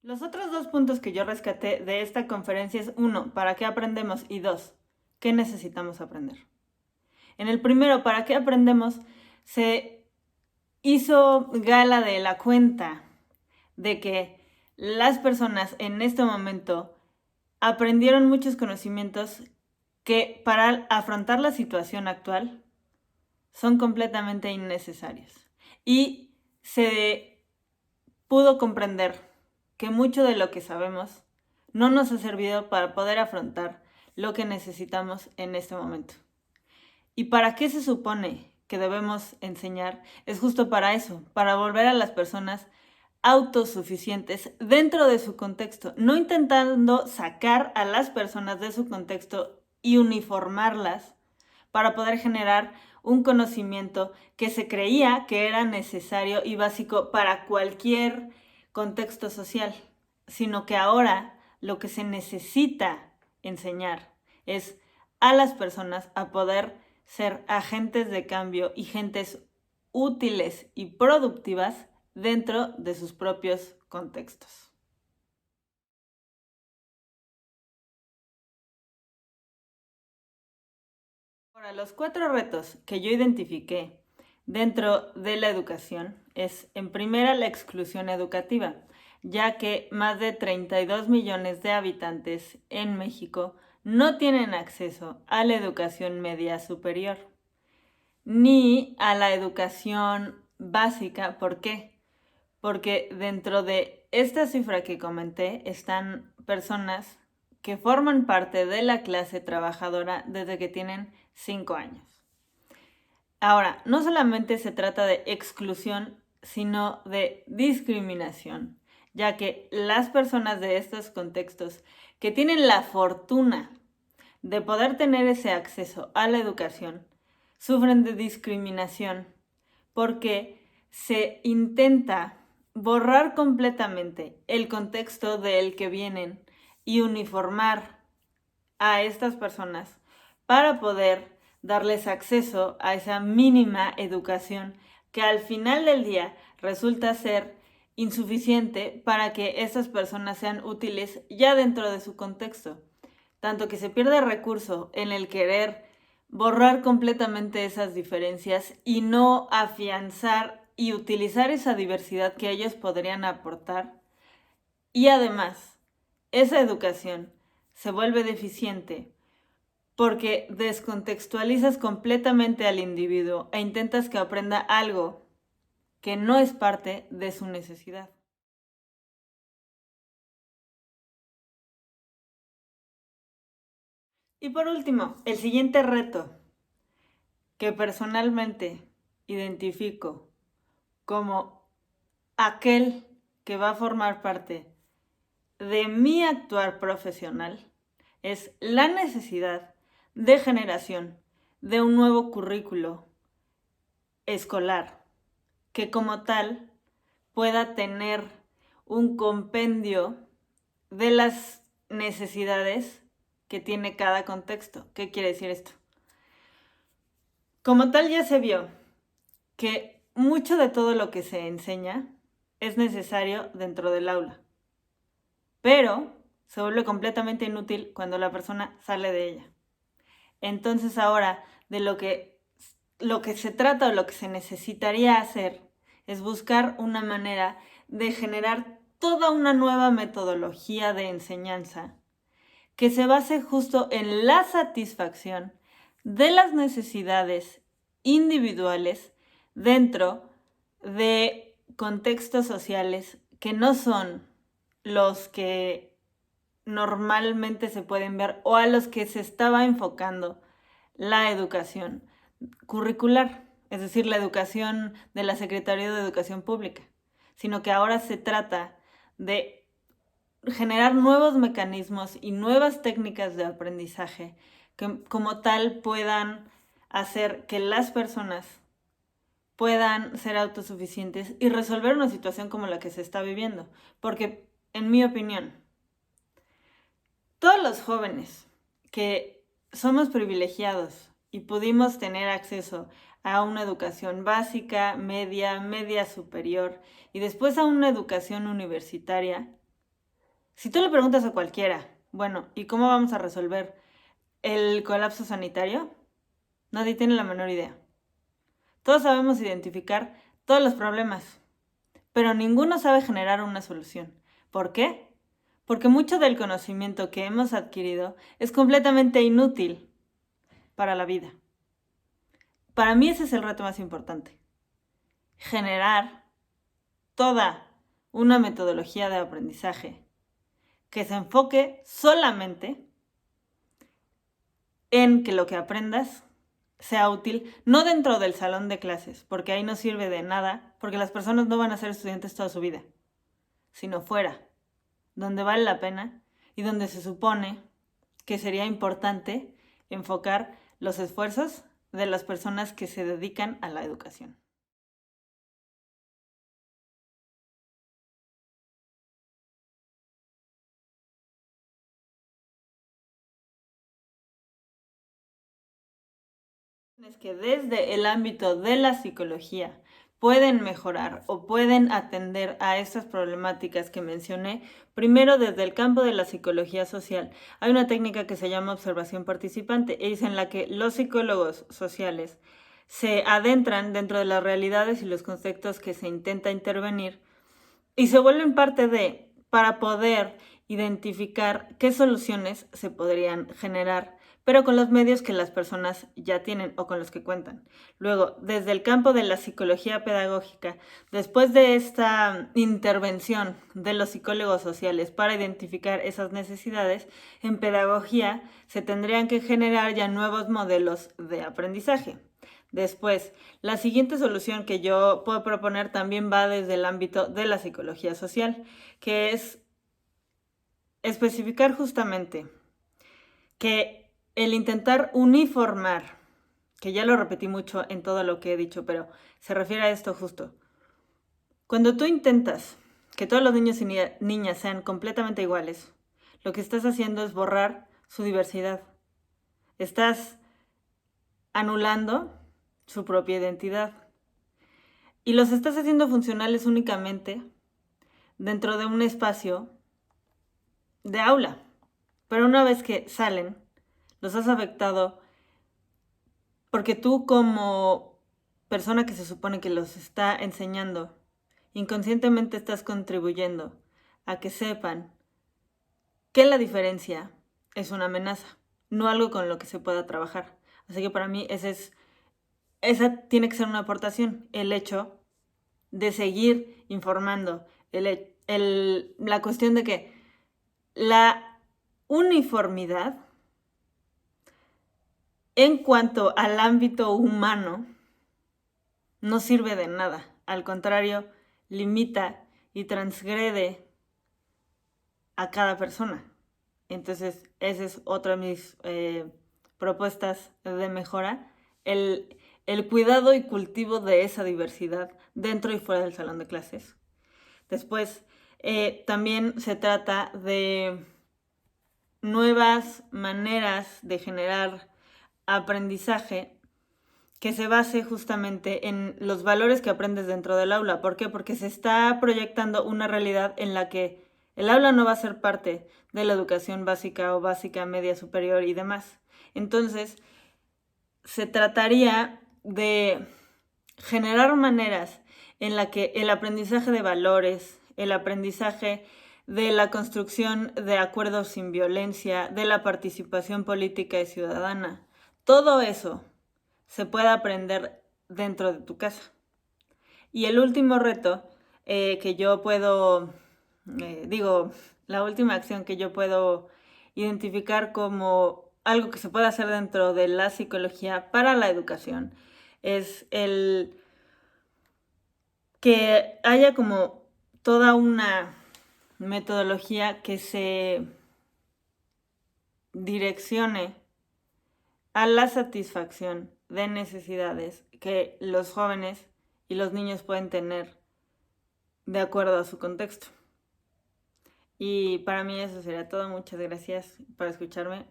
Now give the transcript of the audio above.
Los otros dos puntos que yo rescaté de esta conferencia es 1, ¿para qué aprendemos? Y 2, ¿qué necesitamos aprender? En el primero, ¿para qué aprendemos? Se hizo gala de la cuenta de que las personas en este momento aprendieron muchos conocimientos que para afrontar la situación actual son completamente innecesarios. Y se pudo comprender que mucho de lo que sabemos no nos ha servido para poder afrontar lo que necesitamos en este momento. ¿Y para qué se supone que debemos enseñar? Es justo para eso, para volver a las personas autosuficientes dentro de su contexto, no intentando sacar a las personas de su contexto y uniformarlas para poder generar un conocimiento que se creía que era necesario y básico para cualquier contexto social, sino que ahora lo que se necesita enseñar es a las personas a poder ser agentes de cambio y gentes útiles y productivas dentro de sus propios contextos. Ahora, los 4 retos que yo identifiqué dentro de la educación es, en primera, la exclusión educativa, ya que más de 32 millones de habitantes en México no tienen acceso a la educación media superior, ni a la educación básica. ¿Por qué? Porque dentro de esta cifra que comenté están personas que forman parte de la clase trabajadora desde que tienen 5 años. Ahora, no solamente se trata de exclusión, sino de discriminación, ya que las personas de estos contextos que tienen la fortuna de poder tener ese acceso a la educación sufren de discriminación porque se intenta borrar completamente el contexto del que vienen y uniformar a estas personas para poder darles acceso a esa mínima educación que al final del día resulta ser insuficiente para que estas personas sean útiles ya dentro de su contexto. Tanto que se pierde recurso en el querer borrar completamente esas diferencias y no afianzar y utilizar esa diversidad que ellos podrían aportar. Y además, esa educación se vuelve deficiente porque descontextualizas completamente al individuo e intentas que aprenda algo que no es parte de su necesidad. Y por último, el siguiente reto que personalmente identifico como aquel que va a formar parte de mi actuar profesional es la necesidad de generación de un nuevo currículo escolar que como tal pueda tener un compendio de las necesidades que tiene cada contexto. ¿Qué quiere decir esto? Como tal ya se vio que mucho de todo lo que se enseña es necesario dentro del aula, pero se vuelve completamente inútil cuando la persona sale de ella. Entonces ahora de lo que se trata o lo que se necesitaría hacer es buscar una manera de generar toda una nueva metodología de enseñanza que se base justo en la satisfacción de las necesidades individuales dentro de contextos sociales que no son los que normalmente se pueden ver o a los que se estaba enfocando la educación curricular, es decir, la educación de la Secretaría de Educación Pública, sino que ahora se trata de generar nuevos mecanismos y nuevas técnicas de aprendizaje que como tal puedan hacer que las personas puedan ser autosuficientes y resolver una situación como la que se está viviendo. Porque, en mi opinión, todos los jóvenes que somos privilegiados y pudimos tener acceso a una educación básica, media, media superior y después a una educación universitaria, Si tú le preguntas a cualquiera, bueno, ¿y cómo vamos a resolver el colapso sanitario? Nadie tiene la menor idea. Todos sabemos identificar todos los problemas, pero ninguno sabe generar una solución. ¿Por qué? Porque mucho del conocimiento que hemos adquirido es completamente inútil para la vida. Para mí ese es el reto más importante. Generar toda una metodología de aprendizaje que se enfoque solamente en que lo que aprendas sea útil, no dentro del salón de clases, porque ahí no sirve de nada, porque las personas no van a ser estudiantes toda su vida, sino fuera, donde vale la pena y donde se supone que sería importante enfocar los esfuerzos de las personas que se dedican a la educación. Es que desde el ámbito de la psicología pueden mejorar o pueden atender a estas problemáticas que mencioné. Primero, desde el campo de la psicología social, hay una técnica que se llama observación participante, es en la que los psicólogos sociales se adentran dentro de las realidades y los conceptos que se intenta intervenir y se vuelven parte de, para poder identificar qué soluciones se podrían generar, pero con los medios que las personas ya tienen o con los que cuentan. Luego, desde el campo de la psicología pedagógica, después de esta intervención de los psicólogos sociales para identificar esas necesidades, en pedagogía se tendrían que generar ya nuevos modelos de aprendizaje. Después, la siguiente solución que yo puedo proponer también va desde el ámbito de la psicología social, que es especificar justamente que el intentar uniformar, que ya lo repetí mucho en todo lo que he dicho, pero se refiere a esto justo. Cuando tú intentas que todos los niños y niñas sean completamente iguales, lo que estás haciendo es borrar su diversidad. Estás anulando su propia identidad. Y los estás haciendo funcionales únicamente dentro de un espacio de aula. Pero una vez que salen, los has afectado porque tú como persona que se supone que los está enseñando, inconscientemente estás contribuyendo a que sepan que la diferencia es una amenaza, no algo con lo que se pueda trabajar. Así que para mí esa tiene que ser una aportación, el hecho de seguir informando, la cuestión de que la uniformidad en cuanto al ámbito humano no sirve de nada, al contrario, limita y transgrede a cada persona. Entonces, esa es otra de mis propuestas de mejora, el cuidado y cultivo de esa diversidad dentro y fuera del salón de clases. Después, también se trata de nuevas maneras de generar aprendizaje que se base justamente en los valores que aprendes dentro del aula. ¿Por qué? Porque se está proyectando una realidad en la que el aula no va a ser parte de la educación básica o básica, media, superior y demás. Entonces, se trataría de generar maneras en la que el aprendizaje de valores, el aprendizaje de la construcción de acuerdos sin violencia, de la participación política y ciudadana, todo eso se puede aprender dentro de tu casa. Y el último reto que yo puedo, la última acción que yo puedo identificar como algo que se puede hacer dentro de la psicología para la educación es el que haya como toda una metodología que se direccione a la satisfacción de necesidades que los jóvenes y los niños pueden tener de acuerdo a su contexto. Y para mí eso sería todo. Muchas gracias por escucharme.